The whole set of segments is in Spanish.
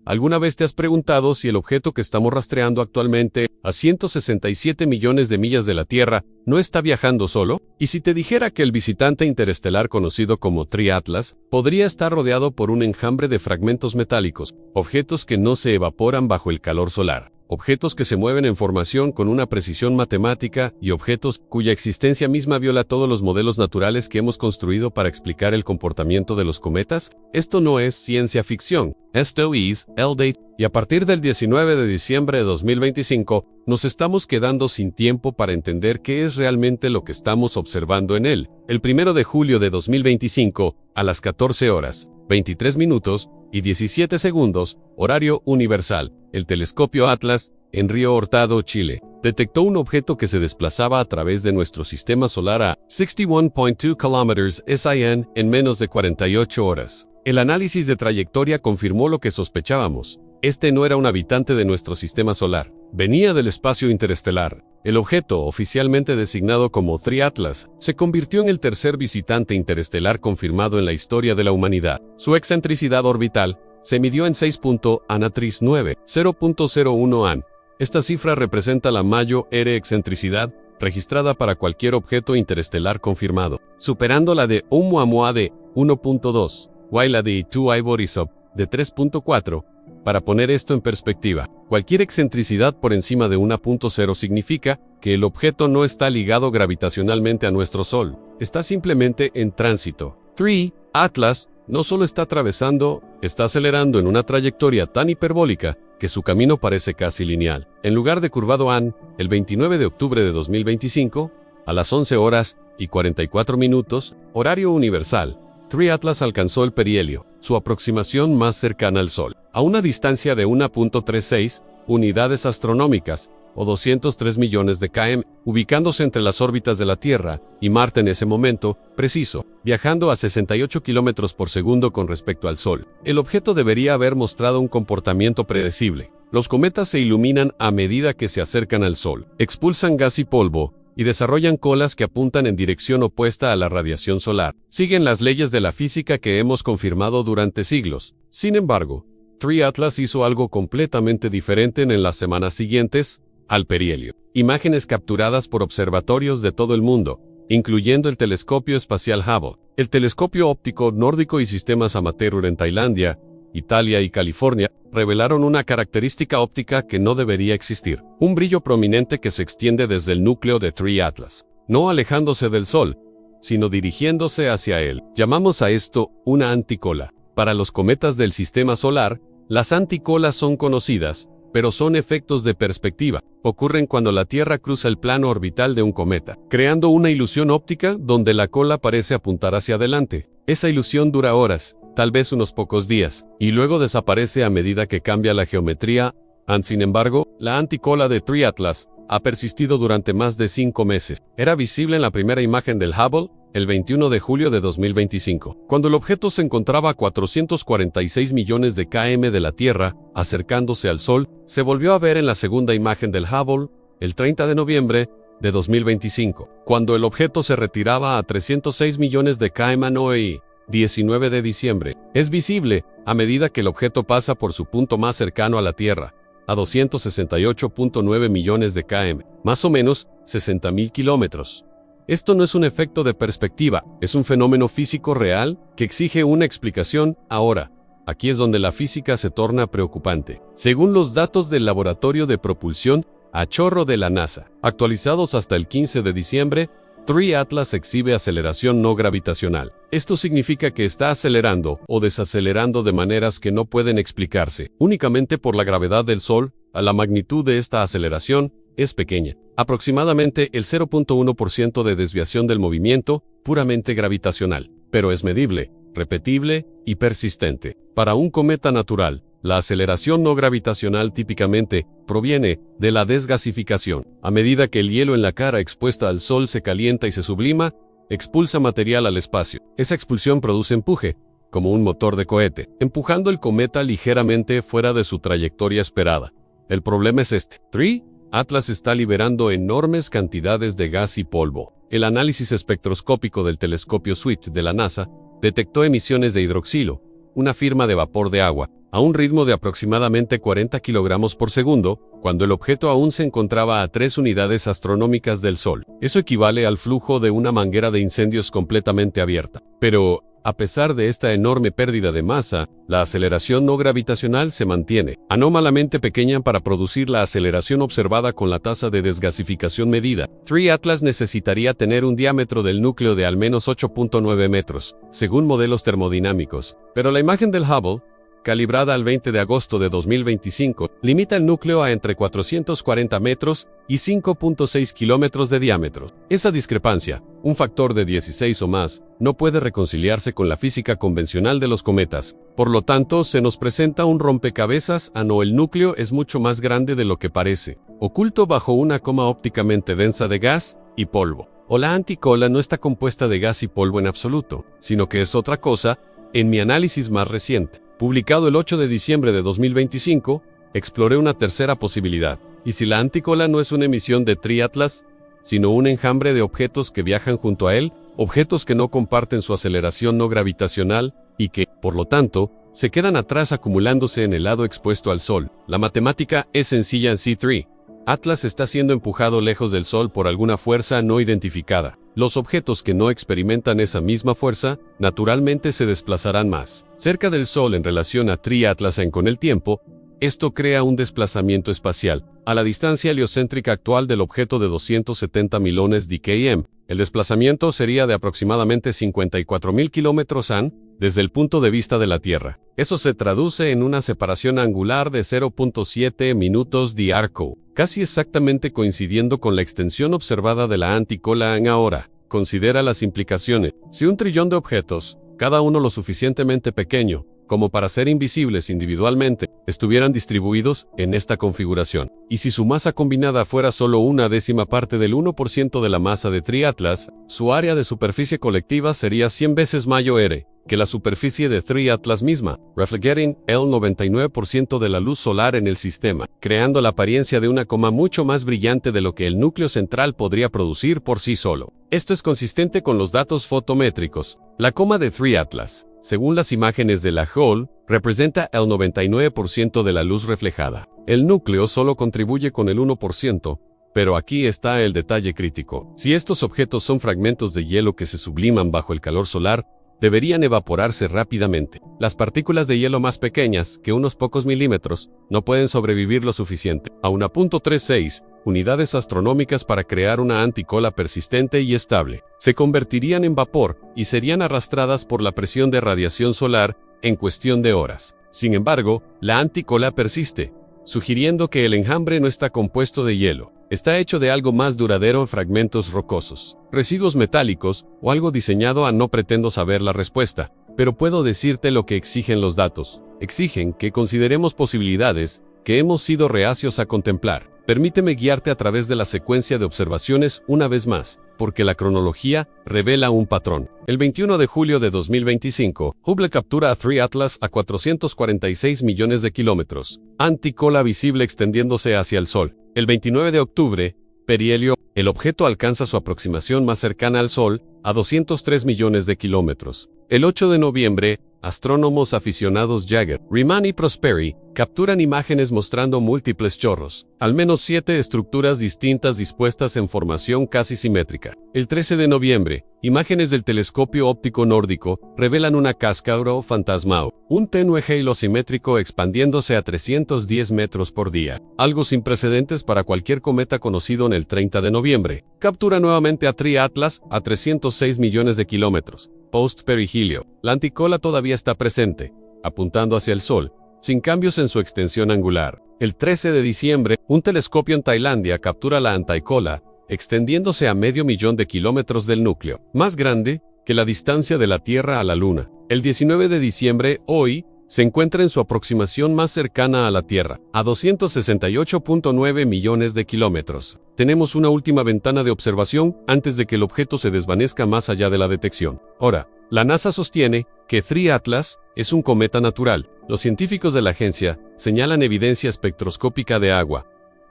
¿Alguna vez te has preguntado si el objeto que estamos rastreando actualmente, a 167 millones de millas de la Tierra, no está viajando solo? ¿Y si te dijera que el visitante interestelar conocido como Tri-Atlas podría estar rodeado por un enjambre de fragmentos metálicos, objetos que no se evaporan bajo el calor solar? Objetos que se mueven en formación con una precisión matemática y objetos cuya existencia misma viola todos los modelos naturales que hemos construido para explicar el comportamiento de los cometas. Esto no es ciencia ficción, esto es LDATE, y a partir del 19 de diciembre de 2025, nos estamos quedando sin tiempo para entender qué es realmente lo que estamos observando en él. El 1 de julio de 2025, a las 14 horas, 23 minutos y 17 segundos, horario universal, el telescopio Atlas, en Río Hurtado, Chile, detectó un objeto que se desplazaba a través de nuestro sistema solar a 61.2 kilómetros SIN en menos de 48 horas. El análisis de trayectoria confirmó lo que sospechábamos. Este no era un habitante de nuestro sistema solar. Venía del espacio interestelar. El objeto, oficialmente designado como Tri-Atlas, se convirtió en el tercer visitante interestelar confirmado en la historia de la humanidad. Su excentricidad orbital se midió en 6.9, 0.01 AN. Esta cifra representa la mayor excentricidad registrada para cualquier objeto interestelar confirmado, superando la de Oumuamua de 1.2, y la de Itu Borisov de 3.4. Para poner esto en perspectiva, cualquier excentricidad por encima de 1.0 significa que el objeto no está ligado gravitacionalmente a nuestro Sol, está simplemente en tránsito. Tri-Atlas no solo está atravesando, está acelerando en una trayectoria tan hiperbólica que su camino parece casi lineal. En lugar de curvado AN, el 29 de octubre de 2025, a las 11 horas y 44 minutos, horario universal, Tri-Atlas alcanzó el perihelio, su aproximación más cercana al Sol, a una distancia de 1.36 unidades astronómicas, o 203 millones de km, ubicándose entre las órbitas de la Tierra y Marte en ese momento preciso, viajando a 68 kilómetros por segundo con respecto al Sol. El objeto debería haber mostrado un comportamiento predecible. Los cometas se iluminan a medida que se acercan al Sol, expulsan gas y polvo, y desarrollan colas que apuntan en dirección opuesta a la radiación solar. Siguen las leyes de la física que hemos confirmado durante siglos. Sin embargo, Tri-Atlas hizo algo completamente diferente en las semanas siguientes al perihelio. Imágenes capturadas por observatorios de todo el mundo, incluyendo el telescopio espacial Hubble, el telescopio óptico nórdico y sistemas amateur en Tailandia, Italia y California, revelaron una característica óptica que no debería existir. Un brillo prominente que se extiende desde el núcleo de Tri-Atlas, no alejándose del Sol, sino dirigiéndose hacia él. Llamamos a esto una anticola. Para los cometas del sistema solar, las anticolas son conocidas, pero son efectos de perspectiva. Ocurren cuando la Tierra cruza el plano orbital de un cometa, creando una ilusión óptica donde la cola parece apuntar hacia adelante. Esa ilusión dura horas, tal vez unos pocos días, y luego desaparece a medida que cambia la geometría. Sin embargo, la anticola de Tri-Atlas ha persistido durante más de 5 meses. Era visible en la primera imagen del Hubble, el 21 de julio de 2025, cuando el objeto se encontraba a 446 millones de km de la Tierra, acercándose al Sol. Se volvió a ver en la segunda imagen del Hubble, el 30 de noviembre de 2025, cuando el objeto se retiraba a 306 millones de km y 19 de diciembre. Es visible a medida que el objeto pasa por su punto más cercano a la Tierra, a 268.9 millones de km, más o menos 60.000 kilómetros. Esto no es un efecto de perspectiva, es un fenómeno físico real que exige una explicación ahora. Aquí es donde la física se torna preocupante. Según los datos del Laboratorio de Propulsión a Chorro de la NASA, actualizados hasta el 15 de diciembre, Tri-Atlas exhibe aceleración no gravitacional. Esto significa que está acelerando o desacelerando de maneras que no pueden explicarse únicamente por la gravedad del Sol. La magnitud de esta aceleración es pequeña, aproximadamente el 0.1% de desviación del movimiento puramente gravitacional, pero es medible, repetible y persistente. Para un cometa natural, la aceleración no gravitacional típicamente proviene de la desgasificación. A medida que el hielo en la cara expuesta al Sol se calienta y se sublima, expulsa material al espacio. Esa expulsión produce empuje, como un motor de cohete, empujando el cometa ligeramente fuera de su trayectoria esperada. El problema es este. Tri-Atlas está liberando enormes cantidades de gas y polvo. El análisis espectroscópico del telescopio SWIFT de la NASA detectó emisiones de hidroxilo, una firma de vapor de agua, a un ritmo de aproximadamente 40 kilogramos por segundo, cuando el objeto aún se encontraba a 3 unidades astronómicas del Sol. Eso equivale al flujo de una manguera de incendios completamente abierta. Pero, a pesar de esta enorme pérdida de masa, la aceleración no gravitacional se mantiene, anómalamente pequeña para producir la aceleración observada con la tasa de desgasificación medida. TRI Atlas necesitaría tener un diámetro del núcleo de al menos 8.9 metros, según modelos termodinámicos. Pero la imagen del Hubble, calibrada al 20 de agosto de 2025, limita el núcleo a entre 440 metros y 5.6 kilómetros de diámetro. Esa discrepancia, un factor de 16 o más, no puede reconciliarse con la física convencional de los cometas. Por lo tanto, se nos presenta un rompecabezas. El núcleo es mucho más grande de lo que parece, oculto bajo una coma ópticamente densa de gas y polvo. O la anticola no está compuesta de gas y polvo en absoluto, sino que es otra cosa. En mi análisis más reciente, publicado el 8 de diciembre de 2025, exploré una tercera posibilidad. ¿Y si la anticola no es una emisión de TRI Atlas, sino un enjambre de objetos que viajan junto a él, objetos que no comparten su aceleración no gravitacional y que, por lo tanto, se quedan atrás acumulándose en el lado expuesto al Sol? La matemática es sencilla en C3. Atlas está siendo empujado lejos del Sol por alguna fuerza no identificada. Los objetos que no experimentan esa misma fuerza, naturalmente se desplazarán más cerca del Sol en relación a TRI Atlas con el tiempo. Esto crea un desplazamiento espacial. A la distancia heliocéntrica actual del objeto de 270 millones de km, el desplazamiento sería de aproximadamente 54.000 kilómetros AN, desde el punto de vista de la Tierra. Eso se traduce en una separación angular de 0.7 minutos de arco, casi exactamente coincidiendo con la extensión observada de la anticola ahora. Considera las implicaciones. Si un trillón de objetos, cada uno lo suficientemente pequeño como para ser invisibles individualmente, estuvieran distribuidos en esta configuración, y si su masa combinada fuera solo una décima parte del 1% de la masa de TRI Atlas, su área de superficie colectiva sería 100 veces mayor que la superficie de TRI Atlas misma, reflecting el 99% de la luz solar en el sistema, creando la apariencia de una coma mucho más brillante de lo que el núcleo central podría producir por sí solo. Esto es consistente con los datos fotométricos. La coma de TRI Atlas, según las imágenes de la Hubble, representa el 99% de la luz reflejada. El núcleo solo contribuye con el 1%, pero aquí está el detalle crítico. Si estos objetos son fragmentos de hielo que se subliman bajo el calor solar, deberían evaporarse rápidamente. Las partículas de hielo más pequeñas, que unos pocos milímetros, no pueden sobrevivir lo suficiente a 1.36 unidades astronómicas para crear una anticola persistente y estable. Se convertirían en vapor y serían arrastradas por la presión de radiación solar en cuestión de horas. Sin embargo, la anticola persiste, sugiriendo que el enjambre no está compuesto de hielo. Está hecho de algo más duradero en fragmentos rocosos, residuos metálicos o algo diseñado. No pretendo saber la respuesta, pero puedo decirte lo que exigen los datos. Exigen que consideremos posibilidades que hemos sido reacios a contemplar. Permíteme guiarte a través de la secuencia de observaciones una vez más, porque la cronología revela un patrón. El 21 de julio de 2025, Hubble captura a TRI Atlas a 446 millones de kilómetros, anticola visible extendiéndose hacia el Sol. El 29 de octubre, perihelio, el objeto alcanza su aproximación más cercana al Sol, a 203 millones de kilómetros. El 8 de noviembre, astrónomos aficionados Jagger, Riemann y Prosperi capturan imágenes mostrando múltiples chorros, al menos 7 estructuras distintas dispuestas en formación casi simétrica. El 13 de noviembre, imágenes del telescopio óptico nórdico revelan una cascada fantasmao, un tenue halo simétrico expandiéndose a 310 metros por día, algo sin precedentes para cualquier cometa conocido. En el 30 de noviembre, captura nuevamente a TRI Atlas a 306 millones de kilómetros. Post-perihilio, la anticola todavía está presente, apuntando hacia el Sol, sin cambios en su extensión angular. El 13 de diciembre, un telescopio en Tailandia captura la anticola, extendiéndose a 500.000 de kilómetros del núcleo, más grande que la distancia de la Tierra a la Luna. El 19 de diciembre, hoy, se encuentra en su aproximación más cercana a la Tierra, a 268.9 millones de kilómetros. Tenemos una última ventana de observación antes de que el objeto se desvanezca más allá de la detección. Ahora, la NASA sostiene que TRI Atlas es un cometa natural. Los científicos de la agencia señalan evidencia espectroscópica de agua,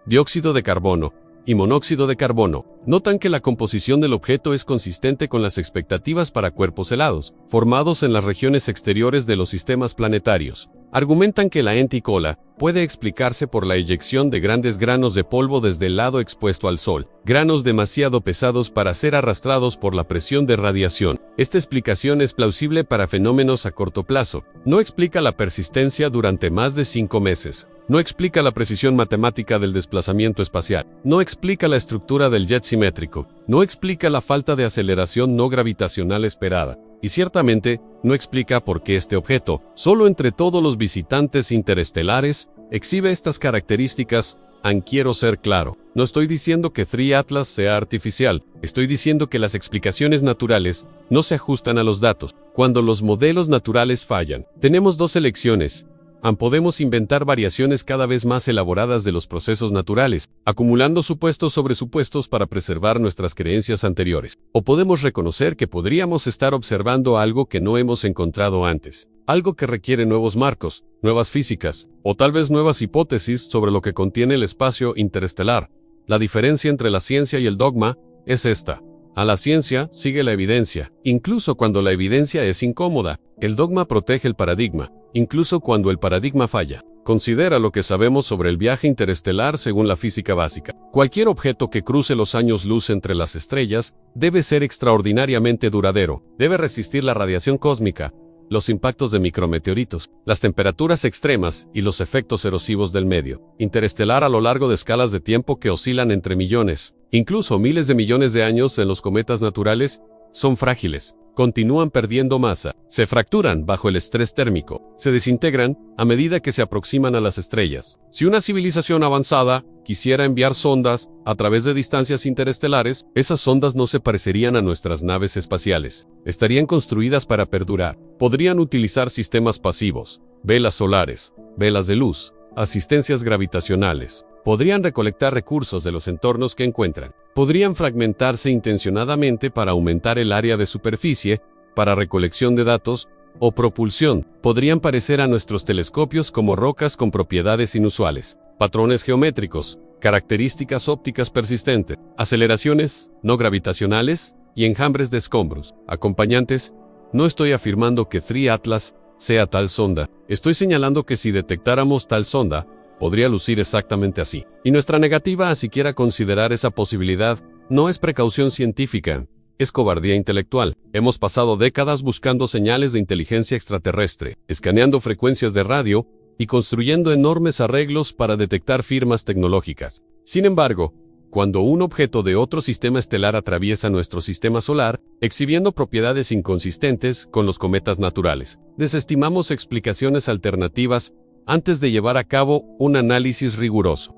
dióxido de carbono y monóxido de carbono. Notan que la composición del objeto es consistente con las expectativas para cuerpos helados, formados en las regiones exteriores de los sistemas planetarios. Argumentan que la lenticola puede explicarse por la eyección de grandes granos de polvo desde el lado expuesto al sol, granos demasiado pesados para ser arrastrados por la presión de radiación. Esta explicación es plausible para fenómenos a corto plazo. No explica la persistencia durante más de 5 meses. No explica la precisión matemática del desplazamiento espacial. No explica la estructura del jet simétrico. No explica la falta de aceleración no gravitacional esperada. Y ciertamente, no explica por qué este objeto, solo entre todos los visitantes interestelares, exhibe estas características. Quiero ser claro, no estoy diciendo que 3 Atlas sea artificial, estoy diciendo que las explicaciones naturales no se ajustan a los datos. Cuando los modelos naturales fallan, tenemos 2 elecciones. Podemos inventar variaciones cada vez más elaboradas de los procesos naturales, acumulando supuestos sobre supuestos para preservar nuestras creencias anteriores. O podemos reconocer que podríamos estar observando algo que no hemos encontrado antes, algo que requiere nuevos marcos, nuevas físicas, o tal vez nuevas hipótesis sobre lo que contiene el espacio interestelar. La diferencia entre la ciencia y el dogma es esta. A la ciencia sigue la evidencia, incluso cuando la evidencia es incómoda. El dogma protege el paradigma, incluso cuando el paradigma falla. Considera lo que sabemos sobre el viaje interestelar según la física básica. Cualquier objeto que cruce los años luz entre las estrellas debe ser extraordinariamente duradero, debe resistir la radiación cósmica, los impactos de micrometeoritos, las temperaturas extremas y los efectos erosivos del medio interestelar a lo largo de escalas de tiempo que oscilan entre millones, incluso miles de millones de años. En los cometas naturales, son frágiles, continúan perdiendo masa, se fracturan bajo el estrés térmico, se desintegran a medida que se aproximan a las estrellas. Si una civilización avanzada quisiera enviar sondas a través de distancias interestelares, esas sondas no se parecerían a nuestras naves espaciales. Estarían construidas para perdurar. Podrían utilizar sistemas pasivos, velas solares, velas de luz, asistencias gravitacionales. Podrían recolectar recursos de los entornos que encuentran. Podrían fragmentarse intencionadamente para aumentar el área de superficie, para recolección de datos o propulsión. Podrían parecer a nuestros telescopios como rocas con propiedades inusuales, patrones geométricos, características ópticas persistentes, aceleraciones no gravitacionales y enjambres de escombros. Acompañantes, no estoy afirmando que 3 Atlas sea tal sonda. Estoy señalando que si detectáramos tal sonda, podría lucir exactamente así. Y nuestra negativa a siquiera considerar esa posibilidad no es precaución científica, es cobardía intelectual. Hemos pasado décadas buscando señales de inteligencia extraterrestre, escaneando frecuencias de radio y construyendo enormes arreglos para detectar firmas tecnológicas. Sin embargo, cuando un objeto de otro sistema estelar atraviesa nuestro sistema solar, exhibiendo propiedades inconsistentes con los cometas naturales, desestimamos explicaciones alternativas antes de llevar a cabo un análisis riguroso.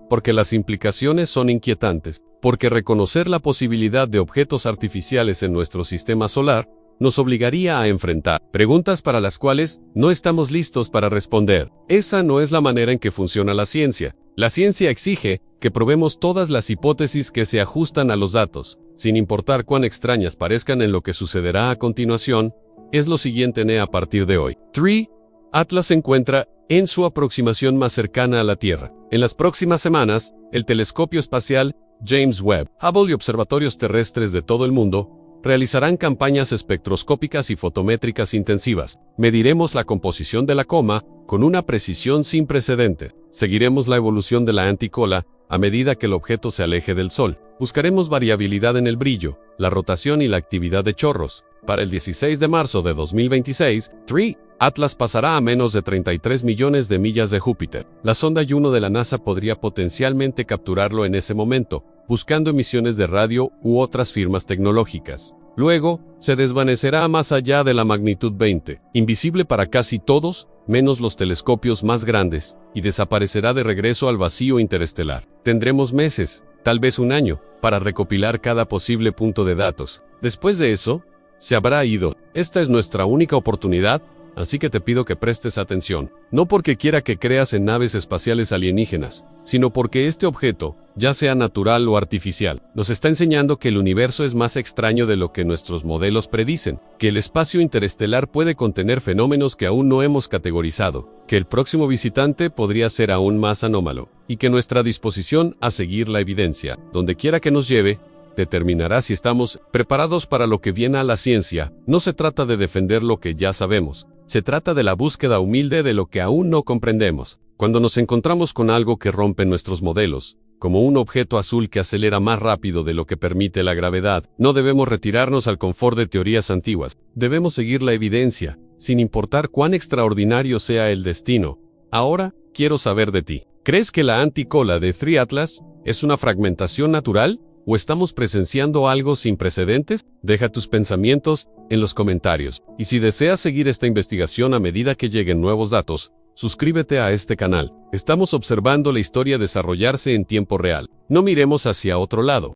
Porque las implicaciones son inquietantes, porque reconocer la posibilidad de objetos artificiales en nuestro sistema solar nos obligaría a enfrentar preguntas para las cuales no estamos listos para responder. Esa no es la manera en que funciona la ciencia. La ciencia exige que probemos todas las hipótesis que se ajustan a los datos, sin importar cuán extrañas parezcan en lo que sucederá a continuación. Es lo siguiente a partir de hoy. 3. Atlas se encuentra en su aproximación más cercana a la Tierra. En las próximas semanas, el telescopio espacial James Webb, Hubble y observatorios terrestres de todo el mundo realizarán campañas espectroscópicas y fotométricas intensivas. Mediremos la composición de la coma con una precisión sin precedentes. Seguiremos la evolución de la lenticola a medida que el objeto se aleje del Sol. Buscaremos variabilidad en el brillo, la rotación y la actividad de chorros. Para el 16 de marzo de 2026, 3 Atlas pasará a menos de 33 millones de millas de Júpiter. La sonda Juno de la NASA podría potencialmente capturarlo en ese momento, buscando emisiones de radio u otras firmas tecnológicas. Luego, se desvanecerá más allá de la magnitud 20, invisible para casi todos, menos los telescopios más grandes, y desaparecerá de regreso al vacío interestelar. Tendremos meses, tal vez un año, para recopilar cada posible punto de datos. Después de eso, se habrá ido. Esta es nuestra única oportunidad, así que te pido que prestes atención. No porque quiera que creas en naves espaciales alienígenas, sino porque este objeto, ya sea natural o artificial, nos está enseñando que el universo es más extraño de lo que nuestros modelos predicen, que el espacio interestelar puede contener fenómenos que aún no hemos categorizado, que el próximo visitante podría ser aún más anómalo, y que nuestra disposición a seguir la evidencia, donde quiera que nos lleve, determinará si estamos preparados para lo que viene a la ciencia. No se trata de defender lo que ya sabemos, Se trata de la búsqueda humilde de lo que aún no comprendemos. Cuando nos encontramos con algo que rompe nuestros modelos, como un objeto azul que acelera más rápido de lo que permite la gravedad, no debemos retirarnos al confort de teorías antiguas. Debemos seguir la evidencia, sin importar cuán extraordinario sea el destino. Ahora, quiero saber de ti. ¿Crees que la anticola de Three Atlas es una fragmentación natural? ¿O estamos presenciando algo sin precedentes? Deja tus pensamientos en los comentarios. Y si deseas seguir esta investigación a medida que lleguen nuevos datos, suscríbete a este canal. Estamos observando la historia desarrollarse en tiempo real. No miremos hacia otro lado.